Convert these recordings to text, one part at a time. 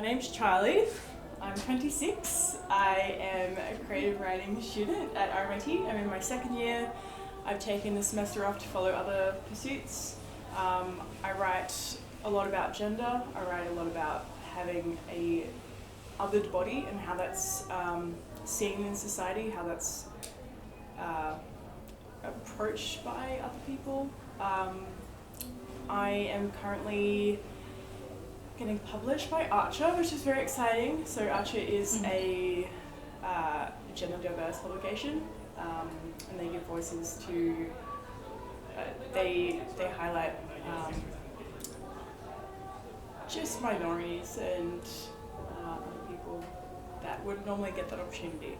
name's Charlie. I'm 26. I am a creative writing student at RMIT. I'm in my second year. I've taken the semester off to follow other pursuits. I write a lot about gender. I write a lot about having a othered body and how that's seen in society, how that's approached by other people. I am currently getting published by Archer, which is very exciting. So Archer is a gender diverse publication, and they give voices to, they highlight just minorities and other people that would normally get that opportunity.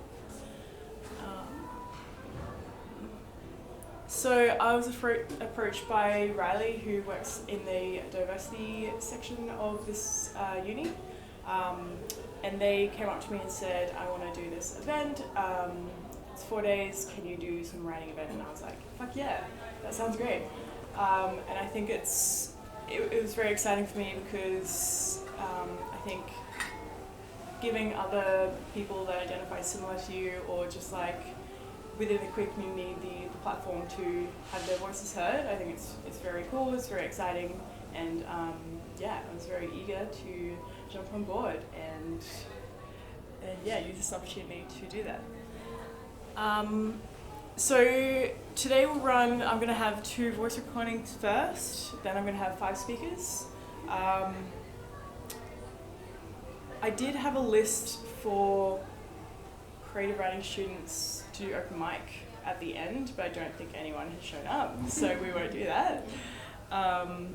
So I was approached by Riley, who works in the diversity section of this uni, and they came up to me and said, I want to do this event, it's 4 days, can you do some writing event? And I was like, fuck yeah, that sounds great. And I think it was very exciting for me because I think giving other people that identify similar to you, or just like within the queer community, the platform to have their voices heard, I think it's very cool, it's very exciting, and yeah, I was very eager to jump on board and yeah, use this opportunity to do that. So today we'll run, I'm going to have 2 voice recordings first, then I'm going to have 5 speakers. I did have a list for creative writing students to do open mic at the end, but I don't think anyone has shown up, so we won't do that. And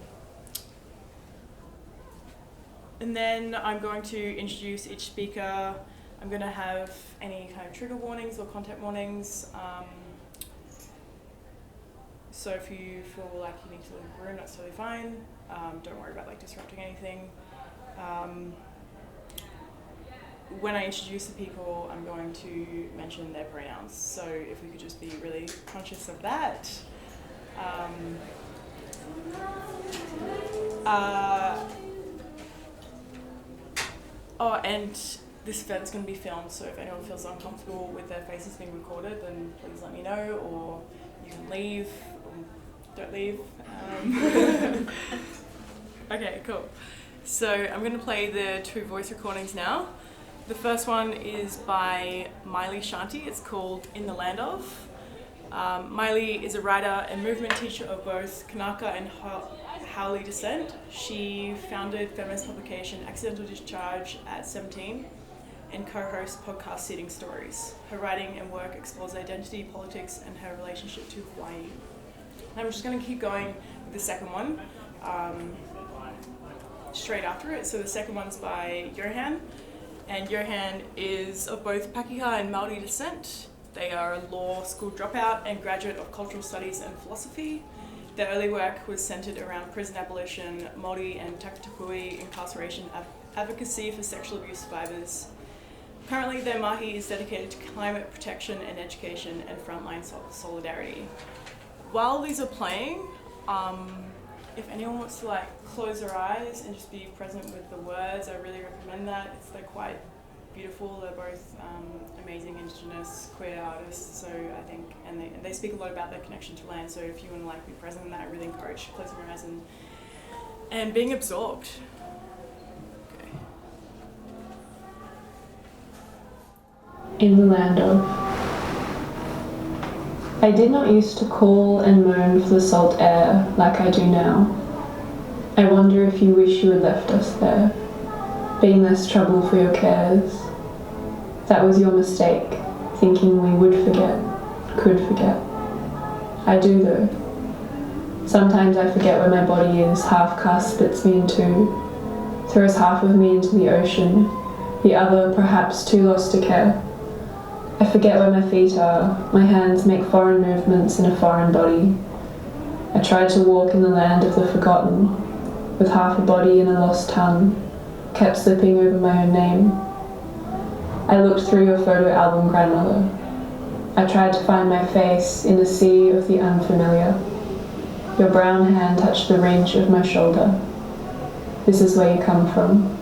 then I'm going to introduce each speaker. I'm going to have any kind of trigger warnings or content warnings. So if you feel like you need to leave the room, that's totally fine. Don't worry about like disrupting anything. When I introduce the people, I'm going to mention their pronouns. So if we could just be really conscious of that. Oh, and this event's going to be filmed, so if anyone feels uncomfortable with their faces being recorded, then please let me know, or you can leave, or don't leave. Okay, cool. So I'm going to play the 2 voice recordings now. The first one is by Miley Shanti. It's called In the Land Of. Miley is a writer and movement teacher of both Kanaka and Haole descent. She founded feminist publication Accidental Discharge at 17 and co-hosts podcast Seeding Stories. Her writing and work explores identity, politics, and her relationship to Hawaii. And I'm just going to keep going with the second one straight after it. So the second one's by Johan. And Johan is of both Pakeha and Māori descent. They are a law school dropout and graduate of cultural studies and philosophy. Their early work was centered around prison abolition, Māori and Takapui incarceration advocacy for sexual abuse survivors. Currently, their mahi is dedicated to climate protection and education and frontline solidarity. While these are playing, if anyone wants to like close their eyes and just be present with the words, I really recommend that. They're quite beautiful. They're both amazing Indigenous queer artists. So I think, and they speak a lot about their connection to land. So if you want to like be present in that, I really encourage closing your eyes and being absorbed. Okay. In the Land Of. I did not used to call and moan for the salt air like I do now. I wonder if you wish you had left us there, being less trouble for your cares. That was your mistake, thinking we would forget, could forget. I do though. Sometimes I forget where my body is, half-cast splits me in 2, throws half of me into the ocean, the other perhaps too lost to care. I forget where my feet are, my hands make foreign movements in a foreign body. I tried to walk in the land of the forgotten, with half a body and a lost tongue, kept slipping over my own name. I looked through your photo album, grandmother. I tried to find my face in the sea of the unfamiliar. Your brown hand touched the ridge of my shoulder. This is where you come from.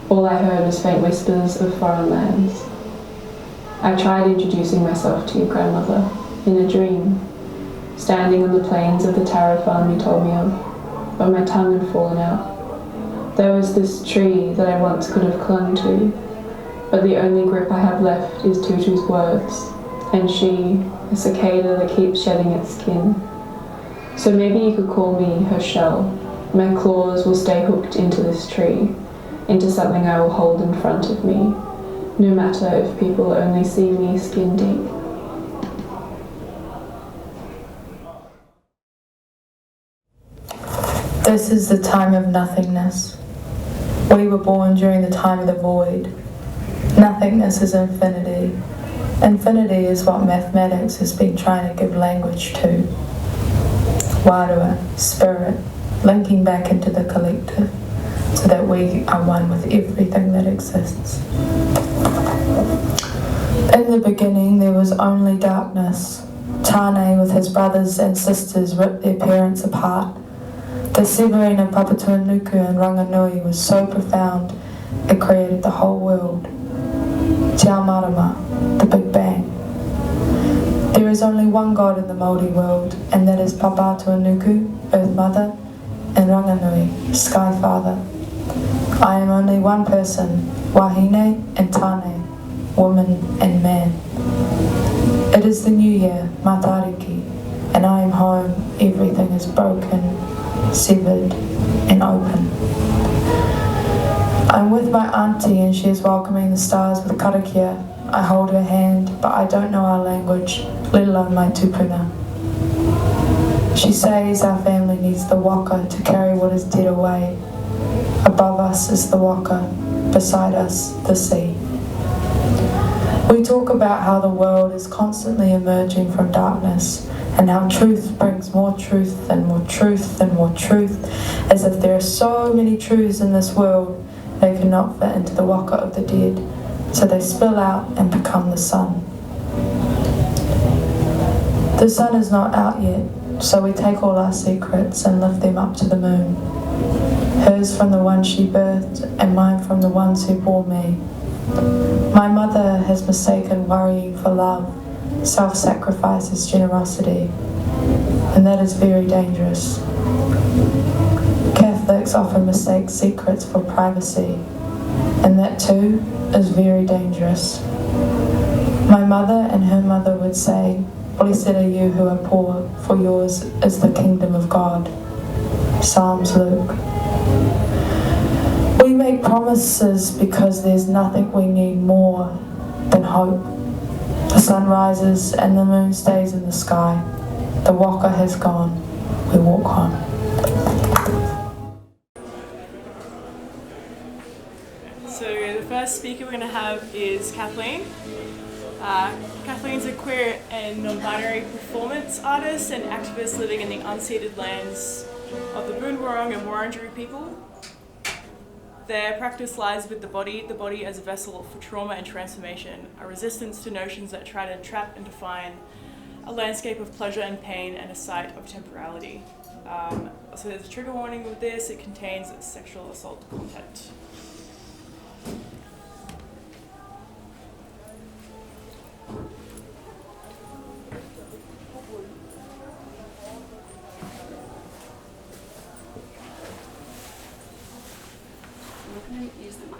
All I heard was faint whispers of foreign lands. I tried introducing myself to your grandmother in a dream, standing on the plains of the taro farm you told me of, but my tongue had fallen out. There was this tree that I once could have clung to, but the only grip I have left is Tutu's words, and she, a cicada that keeps shedding its skin. So maybe you could call me her shell. My claws will stay hooked into this tree, into something I will hold in front of me, no matter if people only see me skin deep. This is the time of nothingness. We were born during the time of the void. Nothingness is infinity. Infinity is what mathematics has been trying to give language to. Wadua, spirit, linking back into the collective, so that we are one with everything that exists. In the beginning, there was only darkness. Tane, with his brothers and sisters, ripped their parents apart. The severing of Papatuanuku and Ranganui was so profound, it created the whole world. Te Marama, the Big Bang. There is only one God in the Māori world, and that is Papatuanuku, Earth Mother, and Ranganui, Sky Father. I am only one person, Wahine and Tane, woman and man. It is the new year, Matariki, and I am home. Everything is broken, severed, and open. I'm with my auntie and she is welcoming the stars with karakia. I hold her hand, but I don't know our language, let alone my tupuna. She says our family needs the waka to carry what is dead away. Above us is the waka, beside us the sea. We talk about how the world is constantly emerging from darkness, and how truth brings more truth and more truth and more truth, as if there are so many truths in this world they cannot fit into the waka of the dead, so they spill out and become the sun. The sun is not out yet, so we take all our secrets and lift them up to the moon. Hers from the one she birthed, and mine from the ones who bore me. My mother has mistaken worrying for love. Self-sacrifice is generosity, and that is very dangerous. Catholics often mistake secrets for privacy, and that too is very dangerous. My mother and her mother would say, "Blessed are you who are poor, for yours is the kingdom of God." Psalms, Luke. We make promises because there's nothing we need more than hope. The sun rises and the moon stays in the sky. The waka has gone. We walk home. So the first speaker we're going to have is Kathleen. Kathleen's a queer and non-binary performance artist and activist living in the unceded lands of the Boonwurrung and Wurundjeri people. Their practice lies with the body as a vessel for trauma and transformation, a resistance to notions that try to trap and define a landscape of pleasure and pain and a site of temporality. So there's a trigger warning with this. It contains sexual assault content. Use the mic.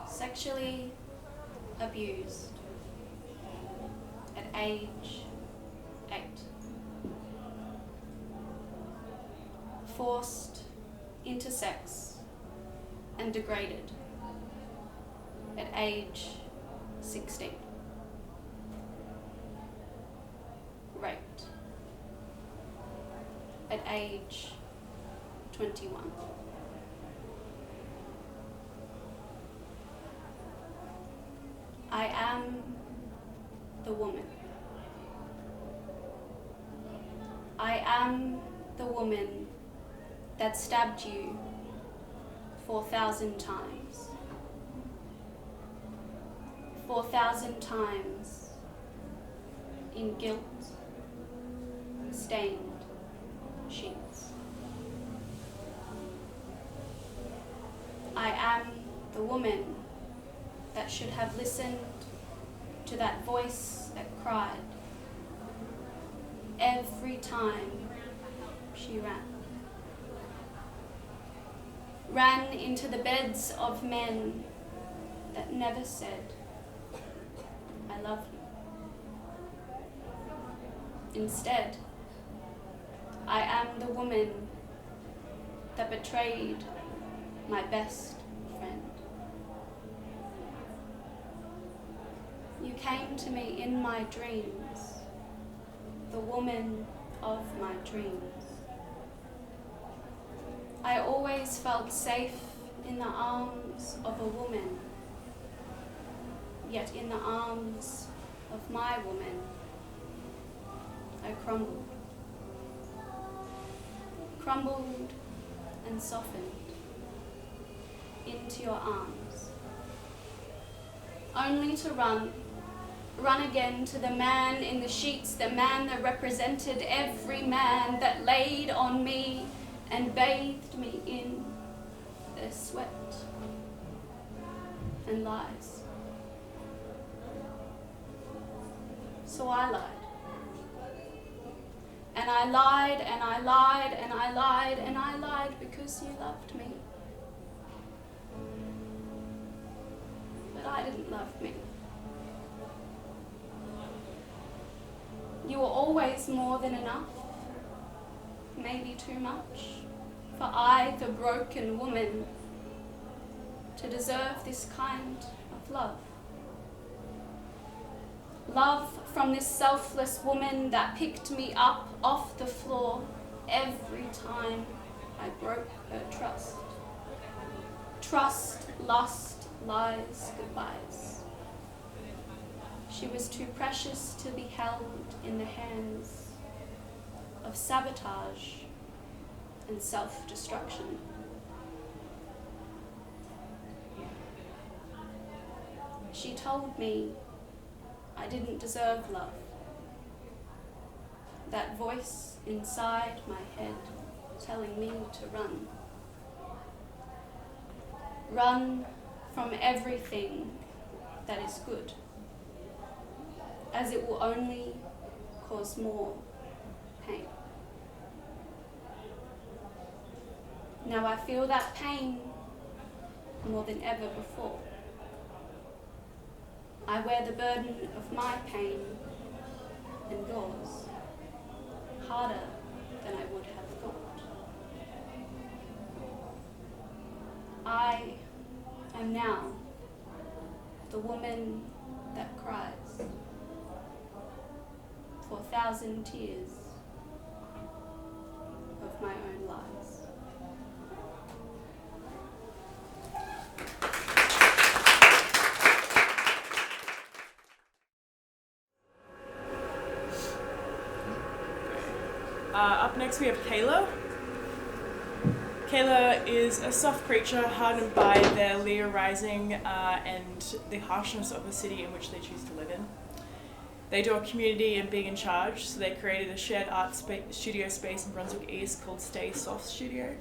Sexually abused at age 8. Forced into sex and degraded at age 16. Raped at age 21. I am the woman. I am the woman that stabbed you 4,000 times. 4,000 times in guilt-stained sheets. I am the woman that should have listened to that voice that cried every time she ran. Ran into the beds of men that never said, I love you. Instead, I am the woman that betrayed my best friend. You came to me in my dreams, the woman of my dreams. I always felt safe in the arms of a woman, yet in the arms of my woman, I crumbled. Crumbled and softened into your arms, only to run again to the man in the sheets, the man that represented every man that laid on me and bathed me in their sweat and lies. So I lied. And I lied, and I lied, and I lied, and I lied because you loved me. But I didn't love me. You were always more than enough, maybe too much, for I, the broken woman, to deserve this kind of love. Love from this selfless woman that picked me up off the floor every time I broke her trust. Trust, lust, lies, goodbyes. She was too precious to be held in the hands of sabotage and self-destruction. She told me I didn't deserve love. That voice inside my head telling me to run. Run from everything that is good, as it will only cause more pain. Now I feel that pain more than ever before. I wear the burden of my pain and yours harder than I would have thought. I am now the woman that cries for 1,000 tears of my own lies. Up next we have Kayla. Kayla is a soft creature hardened by their Leo rising and the harshness of the city in which they choose to live in. They adore community and being in charge, so they created a shared art studio space in Brunswick East called Stay Soft Studio.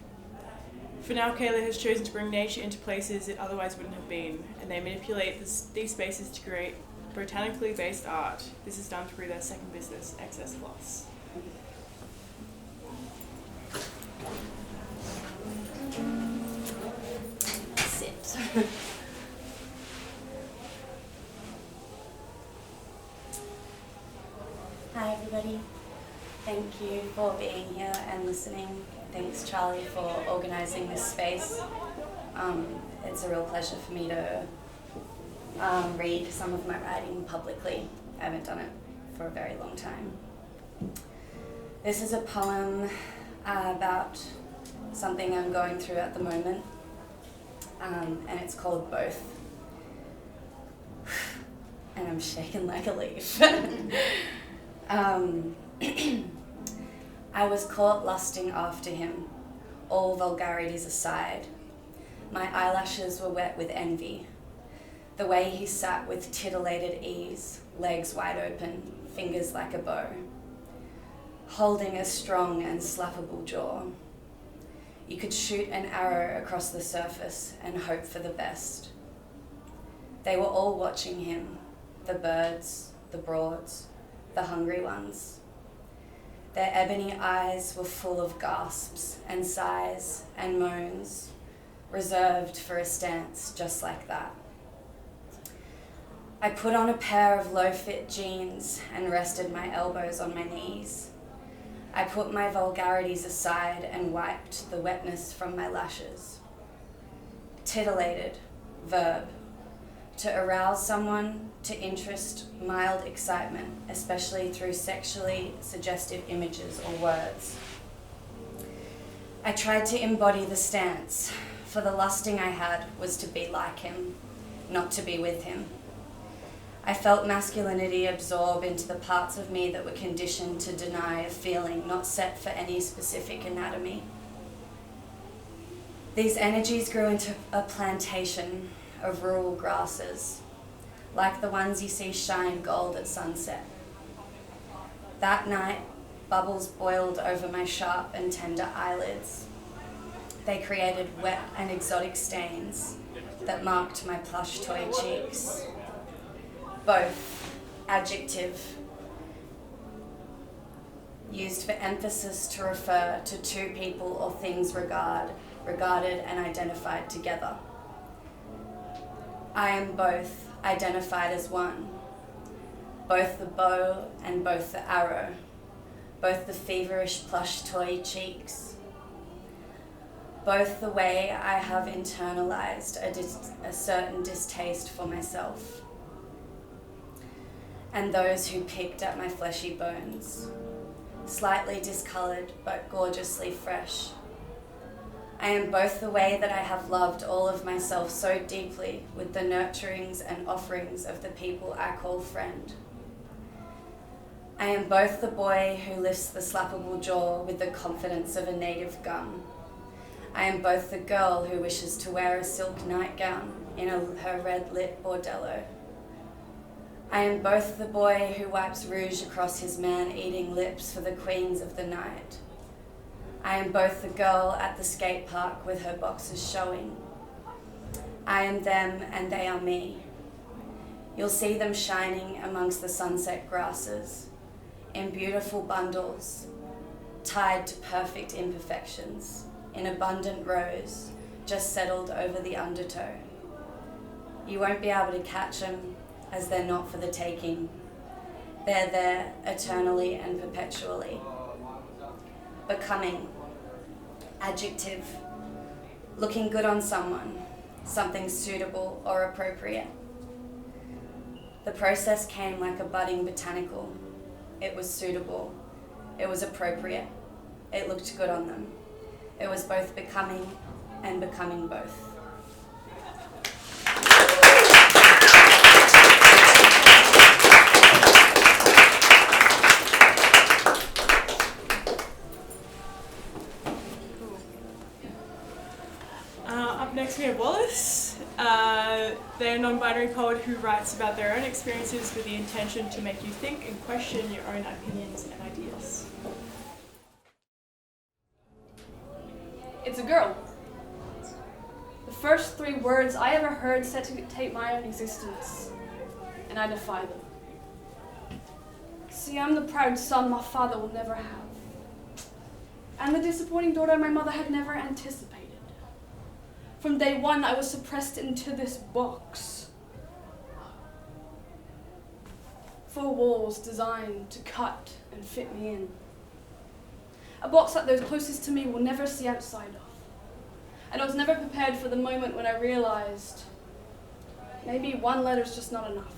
For now, Kayla has chosen to bring nature into places it otherwise wouldn't have been, and they manipulate these spaces to create botanically based art. This is done through their second business, Excess Plus. Sit. Hi everybody. Thank you for being here and listening. Thanks Charlie for organising this space. It's a real pleasure for me to read some of my writing publicly. I haven't done it for a very long time. This is a poem about something I'm going through at the moment, and it's called Both. And I'm shaking like a leaf. I was caught lusting after him, all vulgarities aside. My eyelashes were wet with envy. The way he sat with titillated ease, legs wide open, fingers like a bow, holding a strong and slappable jaw. You could shoot an arrow across the surface and hope for the best. They were all watching him, the birds, the broads, the hungry ones. Their ebony eyes were full of gasps and sighs and moans, reserved for a stance just like that. I put on a pair of low-fit jeans and rested my elbows on my knees. I put my vulgarities aside and wiped the wetness from my lashes. Titillated, verb. To arouse someone, to interest, mild excitement, especially through sexually suggestive images or words. I tried to embody the stance, for the lusting I had was to be like him, not to be with him. I felt masculinity absorb into the parts of me that were conditioned to deny a feeling not set for any specific anatomy. These energies grew into a plantation of rural grasses, like the ones you see shine gold at sunset. That night, bubbles boiled over my sharp and tender eyelids. They created wet and exotic stains that marked my plush toy cheeks. Both, adjective, used for emphasis to refer to two people or things regarded and identified together. I am both, identified as one, both the bow and both the arrow, both the feverish plush toy cheeks, both the way I have internalized a certain distaste for myself, and those who picked at my fleshy bones, slightly discolored but gorgeously fresh. I am both the way that I have loved all of myself so deeply with the nurturings and offerings of the people I call friend. I am both the boy who lifts the slappable jaw with the confidence of a native gum. I am both the girl who wishes to wear a silk nightgown in her red-lit bordello. I am both the boy who wipes rouge across his man-eating lips for the queens of the night. I am both the girl at the skate park with her boxers showing. I am them and they are me. You'll see them shining amongst the sunset grasses, in beautiful bundles, tied to perfect imperfections, in abundant rows, just settled over the undertow. You won't be able to catch them, as they're not for the taking. They're there eternally and perpetually. Becoming, adjective, looking good on someone, something suitable or appropriate. The process came like a budding botanical. It was suitable, it was appropriate, it looked good on them. It was both becoming and becoming both. Up next we have Wallace. They're a non-binary poet who writes about their own experiences with the intention to make you think and question your own opinions and ideas. It's a girl. The first 3 words I ever heard set to dictate my own existence, and I defy them. See, I'm the proud son my father will never have, and the disappointing daughter my mother had never anticipated. From day one, I was suppressed into this box. 4 walls designed to cut and fit me in. A box that those closest to me will never see outside of. And I was never prepared for the moment when I realized maybe 1 letter's just not enough.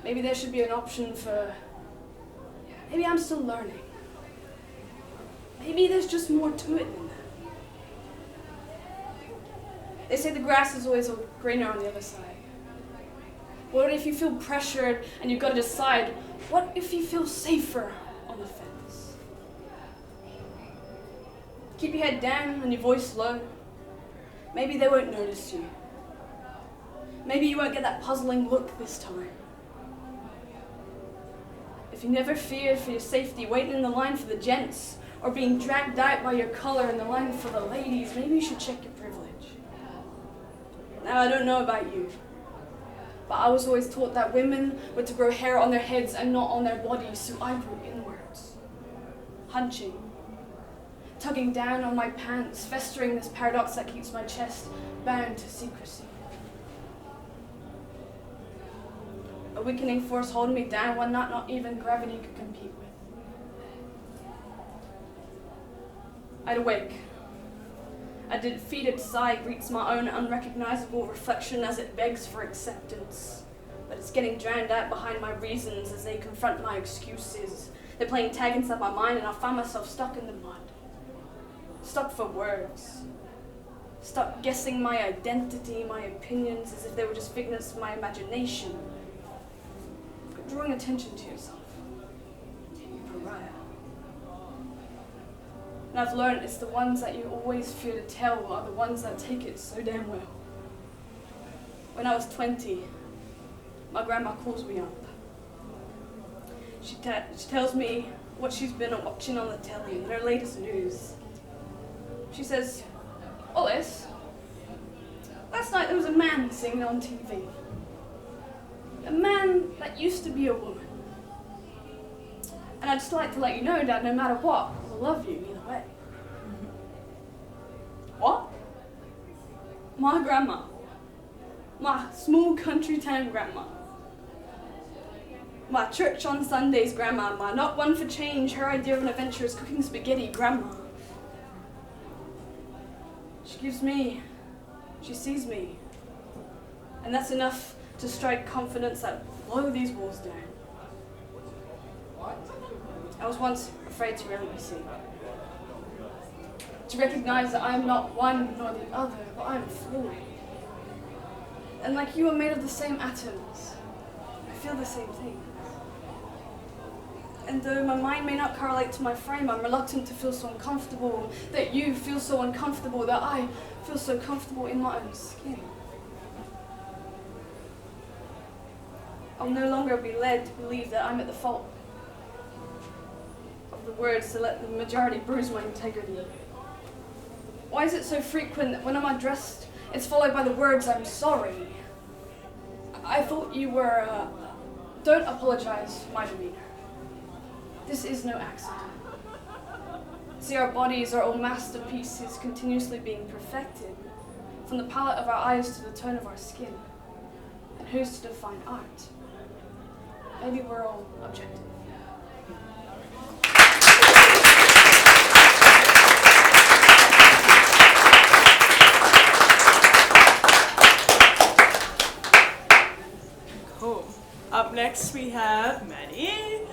Maybe there should be an option for, maybe I'm still learning. Maybe there's just more to it than that. They say the grass is always greener on the other side. What if you feel pressured and you've got to decide, what if you feel safer on the fence? Keep your head down and your voice low. Maybe they won't notice you. maybe you won't get that puzzling look this time. If you never feared for your safety waiting in the line for the gents, or being dragged out by your colour in the line for the ladies, maybe you should check your privilege. Now, I don't know about you, but I was always taught that women were to grow hair on their heads and not on their bodies, so I grew inwards, hunching, tugging down on my pants, festering this paradox that keeps my chest bound to secrecy. A weakening force holding me down, one that not even gravity could compete with. I'd awake. A defeated sigh greets my own unrecognizable reflection as it begs for acceptance. But it's getting drowned out behind my reasons as they confront my excuses. They're playing tag inside my mind, and I find myself stuck in the mud. Stuck for words. Stuck guessing my identity, my opinions, as if they were just figments of my imagination. But drawing attention to yourself. You pariah. And I've learned it's the ones that you always fear to tell are the ones that take it so damn well. When I was 20, my grandma calls me up. She tells me what she's been watching on the telly, her latest news. She says, "Alice, last night there was a man singing on TV. A man that used to be a woman. And I'd just like to let you know that no matter what, I'll love you either way." What? My grandma. My small country town grandma. My church on Sundays grandma. My not one for change, her idea of an adventure is cooking spaghetti grandma. She gives me, she sees me. And that's enough to strike confidence that blow these walls down. I was once afraid to really be seen. To recognize that I'm not one nor the other, but I'm fluid. And like you are made of the same atoms, I feel the same thing. And though my mind may not correlate to my frame, I'm reluctant to feel so uncomfortable, that you feel so uncomfortable, that I feel so comfortable in my own skin. I'll no longer be led to believe that I'm at the fault of the words to let the majority bruise my integrity. Why is it so frequent that when I'm addressed, it's followed by the words, "I'm sorry"? I thought you were, don't apologize for my demeanor. This is no accident. See, our bodies are all masterpieces continuously being perfected, from the palette of our eyes to the tone of our skin. And who's to define art? Maybe we're all objective. Up next we have Maddie.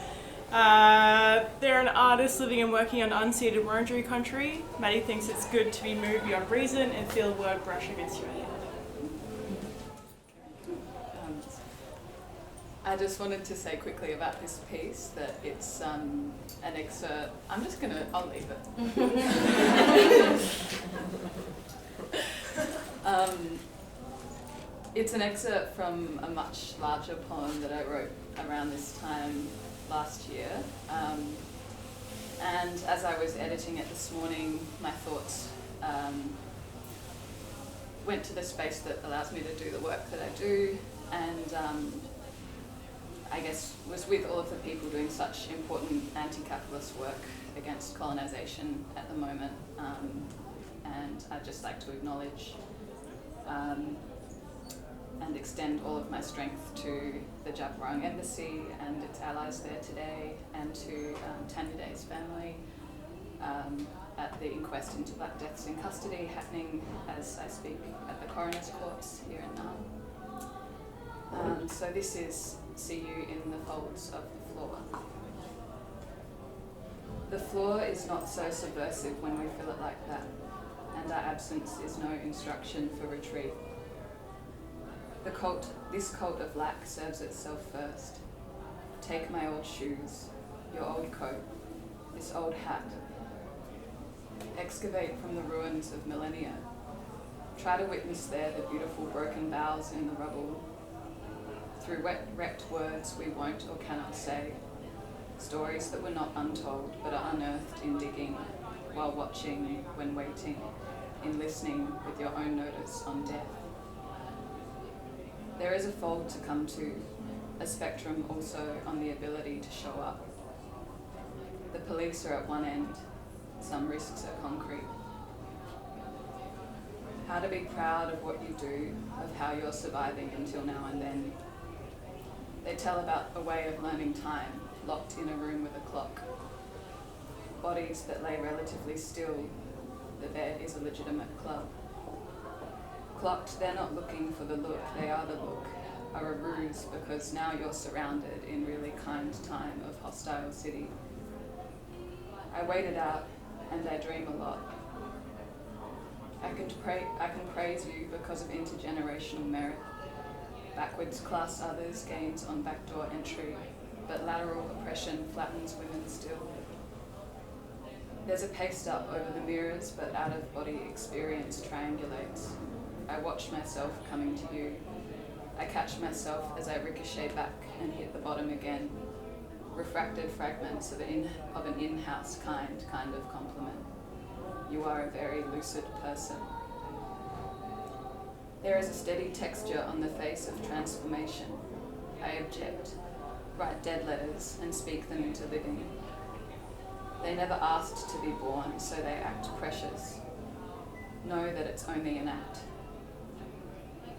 They're an artist living and working on unceded Wurundjeri country. Maddie thinks it's good to be moved beyond reason and feel a word brush against your head. I just wanted to say quickly about this piece that it's an excerpt. I'll leave it. It's an excerpt from a much larger poem that I wrote around this time last year. And as I was editing it this morning, my thoughts went to the space that allows me to do the work that I do, and I guess was with all of the people doing such important anti-capitalist work against colonisation at the moment. And I'd just like to acknowledge and extend all of my strength to the Djab Wurrung Embassy and its allies there today, and to Tanya Day's family at the inquest into Black Deaths in Custody happening as I speak at the Coroner's Courts here in Naarm. So this is "See You in the Folds of the Floor." The floor is not so subversive when we feel it like that, and our absence is no instruction for retreat. This cult of lack serves itself first. Take my old shoes, your old coat, this old hat. Excavate from the ruins of millennia. Try to witness there the beautiful broken vows in the rubble. Through wrecked words we won't or cannot say, stories that were not untold but are unearthed in digging, while watching, when waiting, in listening with your own notice on death. There is a fold to come to, a spectrum also on the ability to show up. The police are at one end, some risks are concrete. How to be proud of what you do, of how you're surviving until now and then. They tell about a way of learning time, locked in a room with a clock. Bodies that lay relatively still, the bed is a legitimate club. Clocked, they're not looking for the look, they are the look, are a ruse because now you're surrounded in really kind time of hostile city. I wait it out and I dream a lot. I can praise you because of intergenerational merit. Backwards class others gains on backdoor entry, but lateral oppression flattens women still. There's a paste up over the mirrors, but out-of-body experience triangulates. I watch myself coming to you. I catch myself as I ricochet back and hit the bottom again. Refracted fragments of an in-house kind of compliment. You are a very lucid person. There is a steady texture on the face of transformation. I object, write dead letters and speak them into living. They never asked to be born, so they act precious. Know that it's only an act.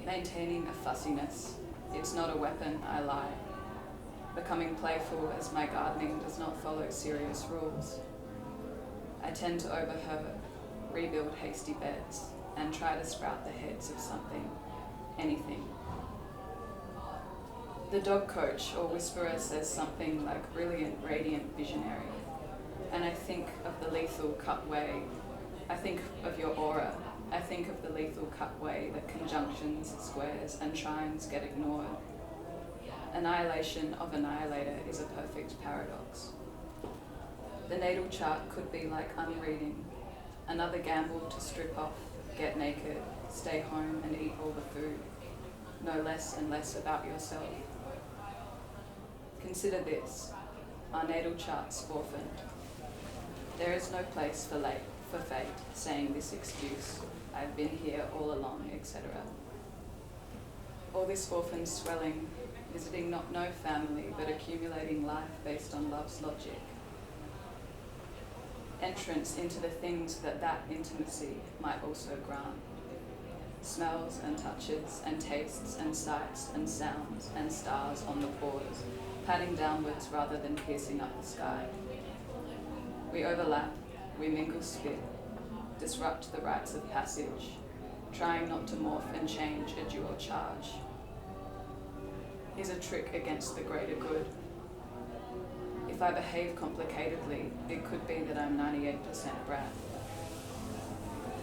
Maintaining a fussiness, it's not a weapon, I lie. Becoming playful as my gardening does not follow serious rules. I tend to overheard, rebuild hasty beds, and try to sprout the heads of something, anything. The dog coach or whisperer says something like brilliant, radiant, visionary, and I think of the lethal cut way. I think of your aura. I think of the lethal cut way that conjunctions, squares, and trines get ignored. Annihilation of annihilator is a perfect paradox. The natal chart could be like unreading, another gamble to strip off, get naked, stay home and eat all the food. Know less and less about yourself. Consider this, our natal chart's orphaned. There is no place for fate, saying this excuse, I've been here all along, etc. All this orphan swelling, visiting not no family, but accumulating life based on love's logic. Entrance into the things that intimacy might also grant. Smells and touches and tastes and sights and sounds and stars on the pores, padding downwards rather than piercing up the sky. We overlap, we mingle spit, disrupt the rites of passage, trying not to morph and change a dual charge. Is a trick against the greater good. If I behave complicatedly, it could be that I'm 98% brat.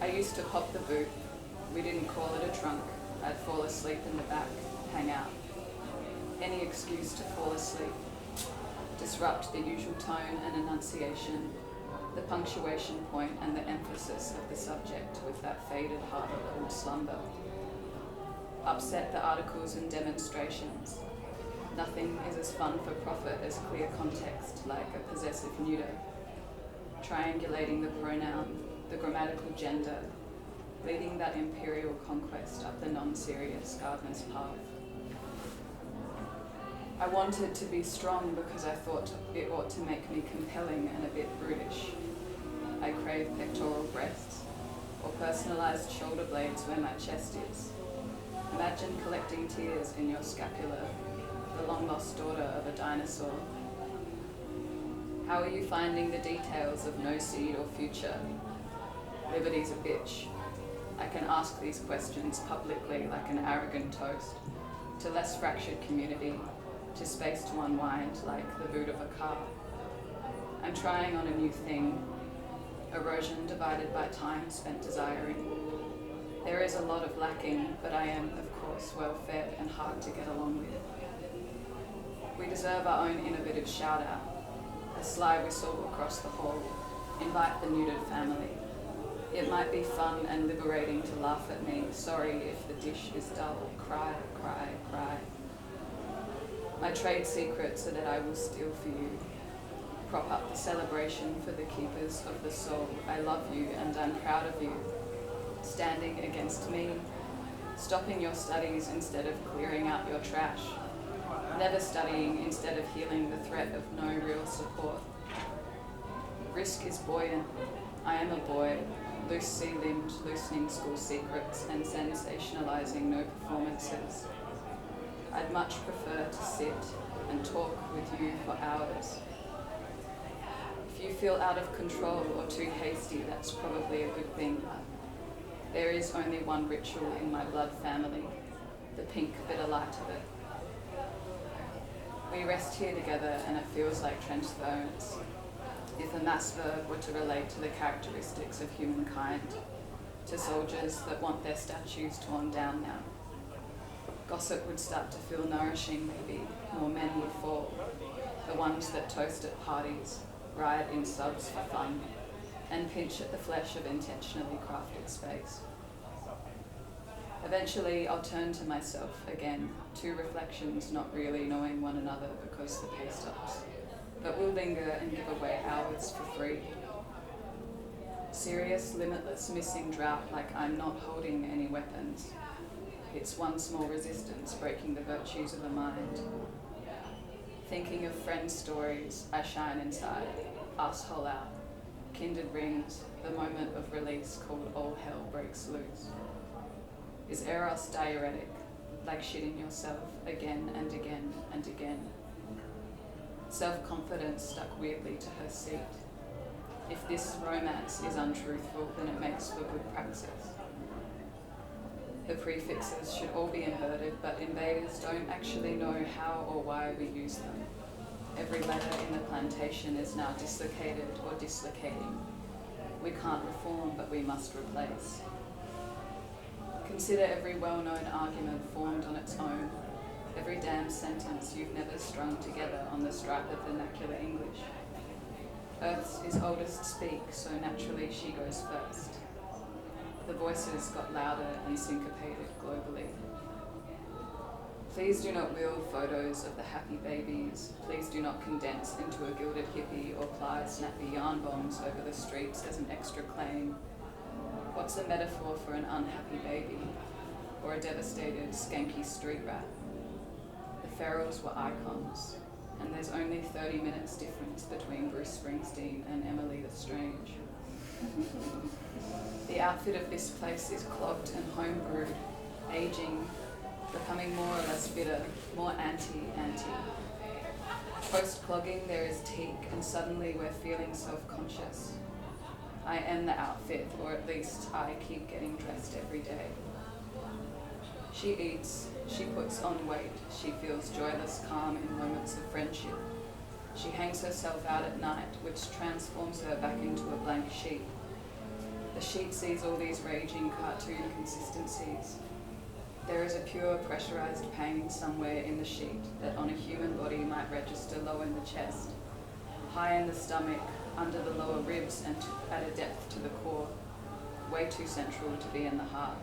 I used to pop the boot. We didn't call it a trunk. I'd fall asleep in the back, hang out. Any excuse to fall asleep. Disrupt the usual tone and enunciation, the punctuation point and the emphasis of the subject with that faded harbour called slumber. Upset the articles and demonstrations. Nothing is as fun for profit as clear context, like a possessive neuter. Triangulating the pronoun, the grammatical gender, leading that imperial conquest up the non-serious gardener's path. I wanted to be strong because I thought it ought to make me compelling and a bit brutish. I crave pectoral breasts, or personalised shoulder blades where my chest is. Imagine collecting tears in your scapula, the long-lost daughter of a dinosaur. How are you finding the details of no seed or future? Liberty's a bitch. I can ask these questions publicly like an arrogant toast, to less fractured community, to space to unwind like the boot of a car. I'm trying on a new thing, erosion divided by time spent desiring. There is a lot of lacking, but I am, of course, well-fed and hard to get along with. We deserve our own innovative shout-out, a sly whistle across the hall, invite the neutered family. It might be fun and liberating to laugh at me. Sorry if the dish is dull. Cry, cry, cry. My trade secrets are that I will steal for you. Prop up the celebration for the keepers of the soul. I love you and I'm proud of you. Standing against me, stopping your studies instead of clearing out your trash. Never studying instead of healing the threat of no real support. Risk is buoyant. I am a boy, loosely-limbed, loosening school secrets and sensationalizing no performances. I'd much prefer to sit and talk with you for hours. If you feel out of control or too hasty, that's probably a good thing. There is only one ritual in my blood family, the pink bitter light of it. We rest here together and it feels like transference. If a mass verb were to relate to the characteristics of humankind, to soldiers that want their statues torn down now. Gossip would start to feel nourishing maybe, more men would fall, the ones that toast at parties, riot in subs for fun, and pinch at the flesh of intentionally crafted space. Eventually, I'll turn to myself again, two reflections not really knowing one another because the pace stops, but will linger and give away hours for free. Serious, limitless, missing drought like I'm not holding any weapons. It's one small resistance breaking the virtues of a mind. Thinking of friends' stories, I shine inside, asshole out, kindred rings, the moment of release called all hell breaks loose. Is eros diuretic, like shitting yourself again and again and again? Self-confidence stuck weirdly to her seat. If this romance is untruthful, then it makes for good praxis. The prefixes should all be inverted, but invaders don't actually know how or why we use them. Every letter in the plantation is now dislocated or dislocating. We can't reform, but we must replace. Consider every well-known argument formed on its own, every damn sentence you've never strung together on the stripe of vernacular English. Earth's is oldest speak, so naturally she goes first. The voices got louder and syncopated globally. Please do not wield photos of the happy babies. Please do not condense into a gilded hippie or ply snappy yarn bombs over the streets as an extra claim. What's a metaphor for an unhappy baby? Or a devastated, skanky street rat? The Ferals were icons, and there's only 30 minutes difference between Bruce Springsteen and Emily Lestrange. The outfit of this place is clogged and homebrewed, aging, becoming more or less bitter, more anti-anti. Post-clogging there is teak, and suddenly we're feeling self-conscious. I am the outfit, or at least I keep getting dressed every day. She eats, she puts on weight, she feels joyless calm in moments of friendship. She hangs herself out at night, which transforms her back into a blank sheet. The sheet sees all these raging cartoon consistencies. There is a pure pressurized pain somewhere in the sheet that on a human body might register low in the chest, high in the stomach, under the lower ribs and at a depth to the core, way too central to be in the heart.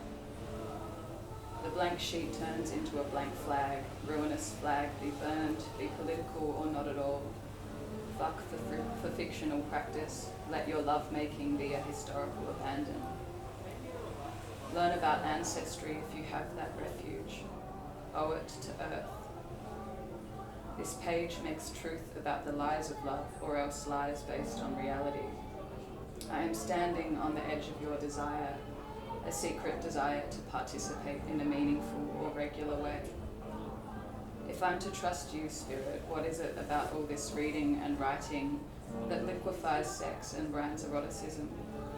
The blank sheet turns into a blank flag, ruinous flag, be burned, be political or not at all. Fuck for fictional practice, let your love-making be a historical abandon. Learn about ancestry if you have that refuge. Owe it to earth. This page makes truth about the lies of love, or else lies based on reality. I am standing on the edge of your desire, a secret desire to participate in a meaningful or regular way. If I'm to trust you, Spirit, what is it about all this reading and writing that liquefies sex and brands eroticism,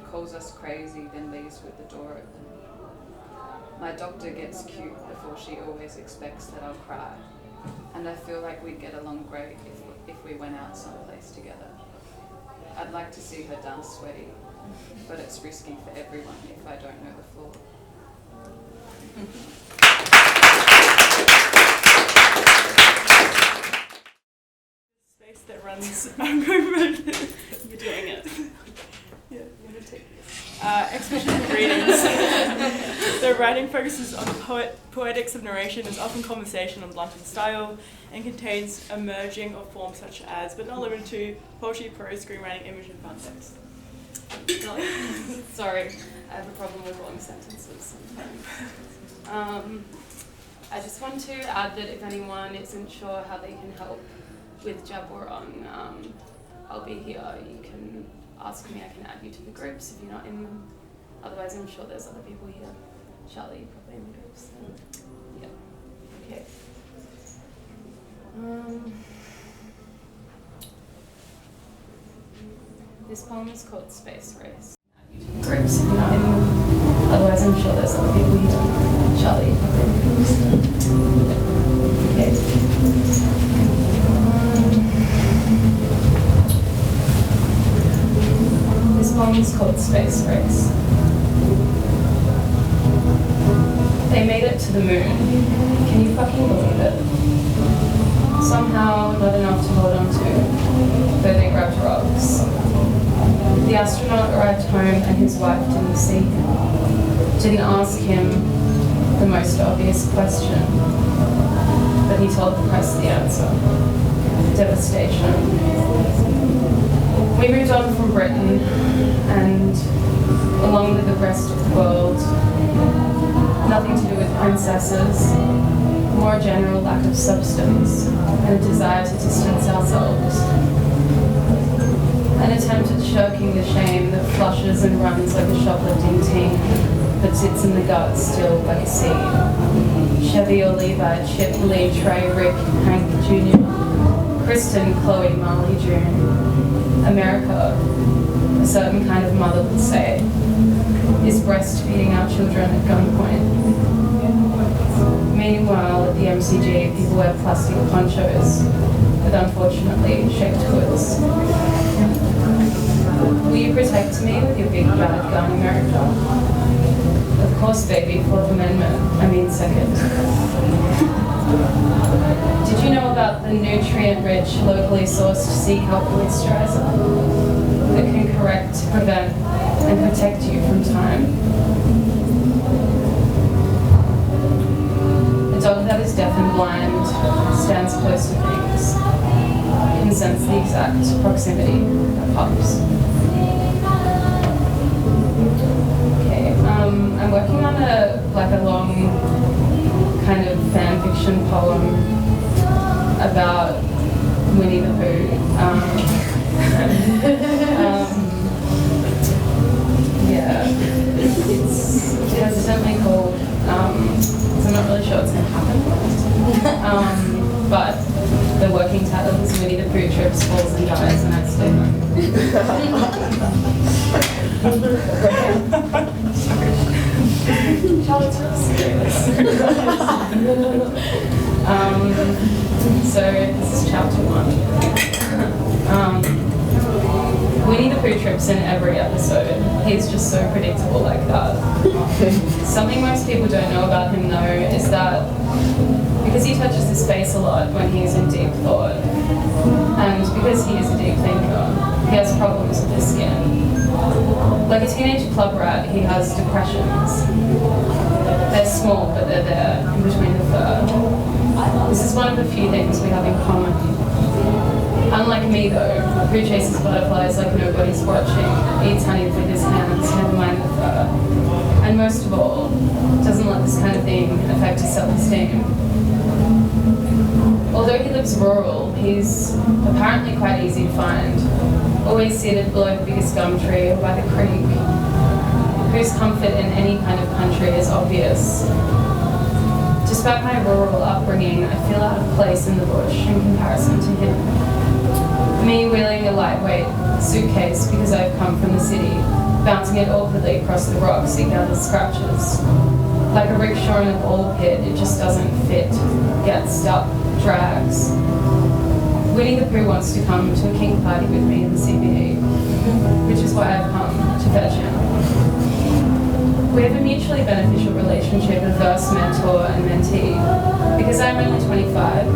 calls us crazy, then leaves with the door open? My doctor gets cute before she always expects that I'll cry, and I feel like we'd get along great if we went out someplace together. I'd like to see her dance sweaty, but it's risky for everyone if I don't know the floor. Space that runs. I'm going back. You're doing it. Yeah, I'm going to take this. Exhibition of readings. The writing focuses on the poetics of narration, is often conversation and blunt in style, and contains a merging of forms such as, but not limited to, poetry, prose, screenwriting, image, and fun text. Sorry, I have a problem with long sentences sometimes. I just want to add that if anyone isn't sure how they can help with Jaborong, I'll be here. You can ask me, I can add you to the groups if you're not in them. Otherwise, I'm sure there's other people here. Charlie, you're probably in the groups. So, yeah. Okay. This poem is called Space Race. Groups, if you're not in them. Otherwise, I'm sure there's other people here. Charlie, you're probably in the groups. Okay. This poem is called Space Race. They made it to the moon. Can you fucking believe it? Somehow not enough to hold on to, though they grabbed rocks. The astronaut arrived home and his wife didn't see him. Didn't ask him the most obvious question, but he told the press the answer. Devastation. We moved on from Britain and along with the rest of the world, nothing to do with princesses, more a general lack of substance and a desire to distance ourselves. An attempt at shirking the shame that flushes and runs like a shoplifting teen, but sits in the gut still like a seed. Chevy or Levi, Chip, Lee, Trey, Rick, Hank Jr., Kristen, Chloe, Marley, June. America, a certain kind of mother would say, is breastfeeding our children at gunpoint. Meanwhile, at the MCG, people wear plastic ponchos with unfortunately shaped hoods. Will you protect me with your big bad gun, America? Of course, baby, Fourth Amendment, I mean second. Did you know about the nutrient-rich, locally sourced sea kelp moisturizer that can correct, prevent, and protect you from time? A dog that is deaf and blind stands close to things, can sense the exact proximity of pups. Okay, I'm working on a long kind of fan fiction poem about Winnie the Pooh. Yeah, it's hesitantly called, so I'm not really sure what's going to happen. But the working title is Winnie the Pooh trips, falls and dies, and I stay home. Charlotte's real serious. So this is chapter 1. Winnie the Pooh trips in every episode. He's just so predictable like that. Something most people don't know about him though is that because he touches his face a lot when he's in deep thought, and because he is a deep thinker, he has problems with his skin. Like a teenage club rat, he has depressions. They're small, but they're there, in between the fur. This is one of the few things we have in common. Unlike me though, who chases butterflies like nobody's watching, eats honey with his hands, never mind the fur. And most of all, doesn't let this kind of thing affect his self-esteem. Although he lives rural, he's apparently quite easy to find. Always seated below the biggest gum tree or by the creek, whose comfort in any kind of country is obvious. Despite my rural upbringing, I feel out of place in the bush in comparison to him. Me wheeling a lightweight suitcase because I've come from the city, bouncing it awkwardly across the rocks, it gathers scratches. Like a rickshaw in a ball pit, it just doesn't fit, gets stuck, drags. Winnie the Pooh wants to come to a king party with me in the CBD, which is why I've come to fetch him. We have a mutually beneficial relationship of verse mentor and mentee. Because I'm only 25,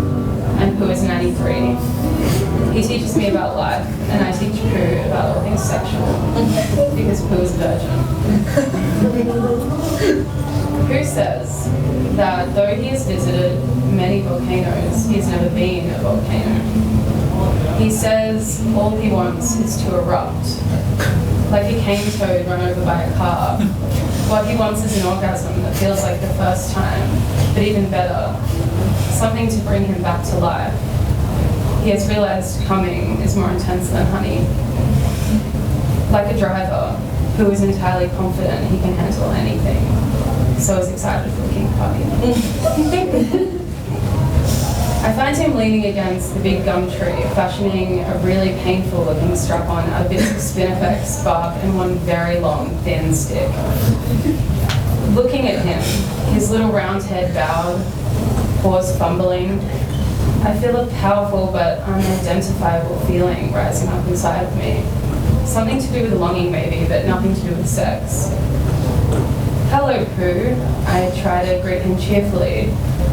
and Pooh is 93. He teaches me about life, and I teach Pooh about all things sexual, because Pooh is a virgin. Pooh says that though he has visited many volcanoes, he's never been a volcano. He says all he wants is to erupt, like a cane toad run over by a car. What he wants is an orgasm that feels like the first time, but even better, something to bring him back to life. He has realized coming is more intense than honey. Like a driver who is entirely confident he can handle anything, so is excited for the king party. I find him leaning against the big gum tree, fashioning a really painful looking strap-on out of bits of spinifex, bark, and one very long, thin stick. Looking at him, his little round head bowed, paws fumbling, I feel a powerful but unidentifiable feeling rising up inside of me. Something to do with longing maybe, but nothing to do with sex. Hello, Pooh. I try to greet him cheerfully,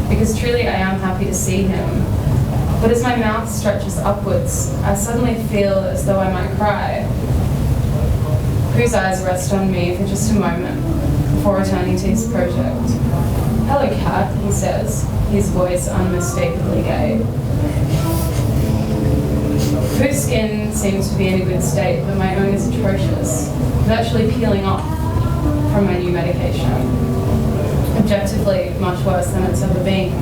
because truly I am happy to see him. But as my mouth stretches upwards, I suddenly feel as though I might cry. Pooh's eyes rest on me for just a moment, before returning to his project. Hello, cat, he says, his voice unmistakably gay. Pooh's skin seems to be in a good state, but my own is atrocious, virtually peeling off from my new medication. Objectively, much worse than it's ever been.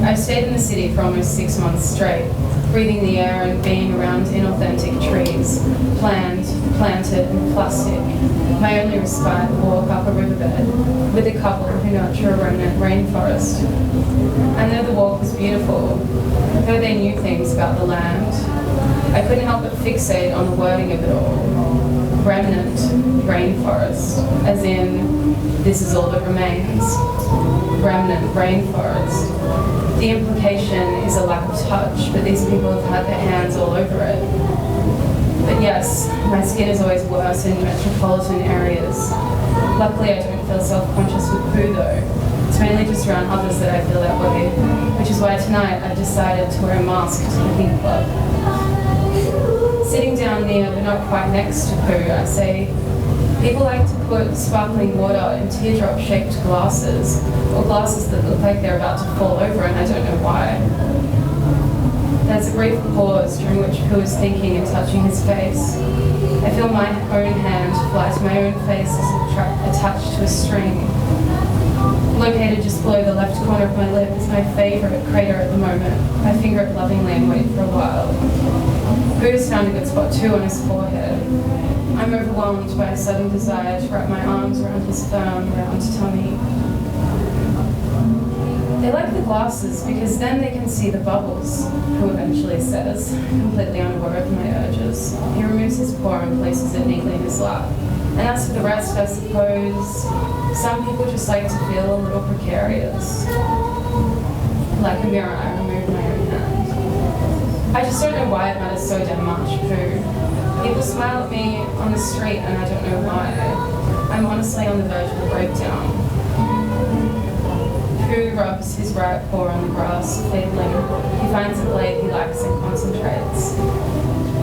I've stayed in the city for almost 6 months straight, breathing the air and being around inauthentic trees, planted, and plastic. My only respite, walk up a riverbed with a couple who nurture a remnant rainforest. I know the walk was beautiful, though they knew things about the land. I couldn't help but fixate on the wording of it all. Remnant rainforest, as in, this is all that remains. Remnant rainforest. The implication is a lack of touch, but these people have had their hands all over it. But yes, my skin is always worse in metropolitan areas. Luckily, I don't feel self-conscious with Pooh though. It's mainly just around others that I feel that way, which is why tonight I've decided to wear a mask to the Pink Club. Sitting down near, but not quite next to Pooh, I say, people like to put sparkling water in teardrop-shaped glasses, or glasses that look like they're about to fall over, and I don't know why. There's a brief pause during which Pooh is thinking and touching his face. I feel my own hand fly to my own face as attached to a string. Located just below the left corner of my lip is my favourite crater at the moment. I finger it lovingly and wait for a while. Pooh has found a good spot too on his forehead. I'm overwhelmed by a sudden desire to wrap my arms around his firm, round tummy. They like the glasses because then they can see the bubbles, Pooh eventually says, completely unaware of my urges. He removes his paw and places it neatly in his lap. And as for the rest, I suppose, some people just like to feel a little precarious. Like a mirror, I remove my own hand. I just don't know why it matters so damn much, Pooh. People smile at me on the street and I don't know why. I'm honestly on the verge of a breakdown. Pooh rubs his right paw on the grass, fiddling. He finds a blade he likes and concentrates.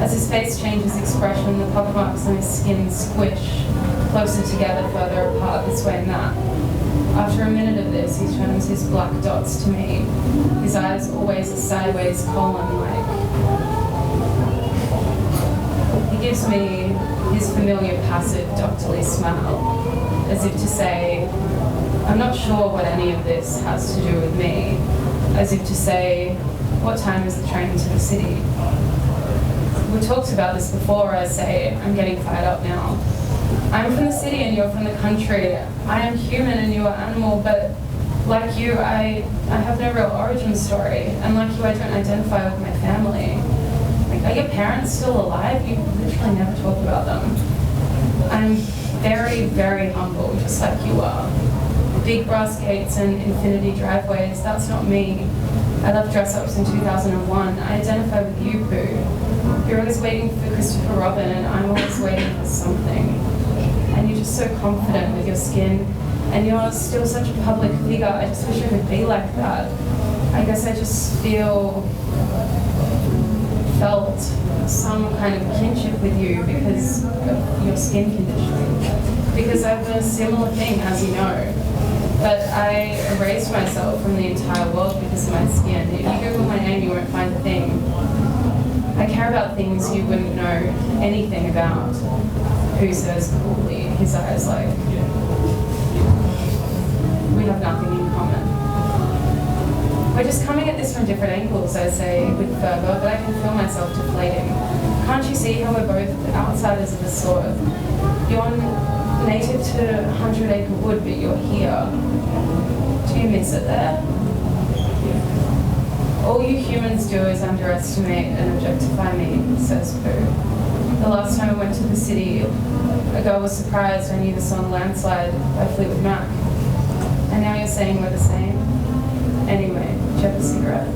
As his face changes expression, the pockmarks on his skin squish, closer together, further apart, this way and that. After a minute of this, he turns his black dots to me, his eyes always a sideways colon-like. He gives me his familiar passive doctorly smile, as if to say, I'm not sure what any of this has to do with me, as if to say, what time is the train to the city? We talked about this before, I say, I'm getting fired up now. I'm from the city and you're from the country. I am human and you are animal, but like you, I have no real origin story. And like you, I don't identify with my family. Like, are your parents still alive? You literally never talk about them. I'm very, very humble, just like you are. Big brass gates and infinity driveways, that's not me. I left dress-ups in 2001. I identify with you, Pooh. You're always waiting for Christopher Robin and I'm always waiting for something. And you're just so confident with your skin and you're still such a public figure. I just wish I could be like that. I guess I just felt some kind of kinship with you because of your skin condition. Because I've done a similar thing, as you know. But I erased myself from the entire world because of my skin. If you Google my name, you won't find a thing. I care about things you wouldn't know anything about. Who says coolly, his eyes like, we have nothing in common. We're just coming at this from different angles, I say with fervour, but I can feel myself deflating. Can't you see how we're both outsiders of the sort? You're native to 100 Acre Wood, but you're here. Do you miss it there? All you humans do is underestimate and objectify me, says Pooh. The last time I went to the city, a girl was surprised I knew the song Landslide by Fleetwood Mac. And now you're saying we're the same? Anyway, do you have a cigarette?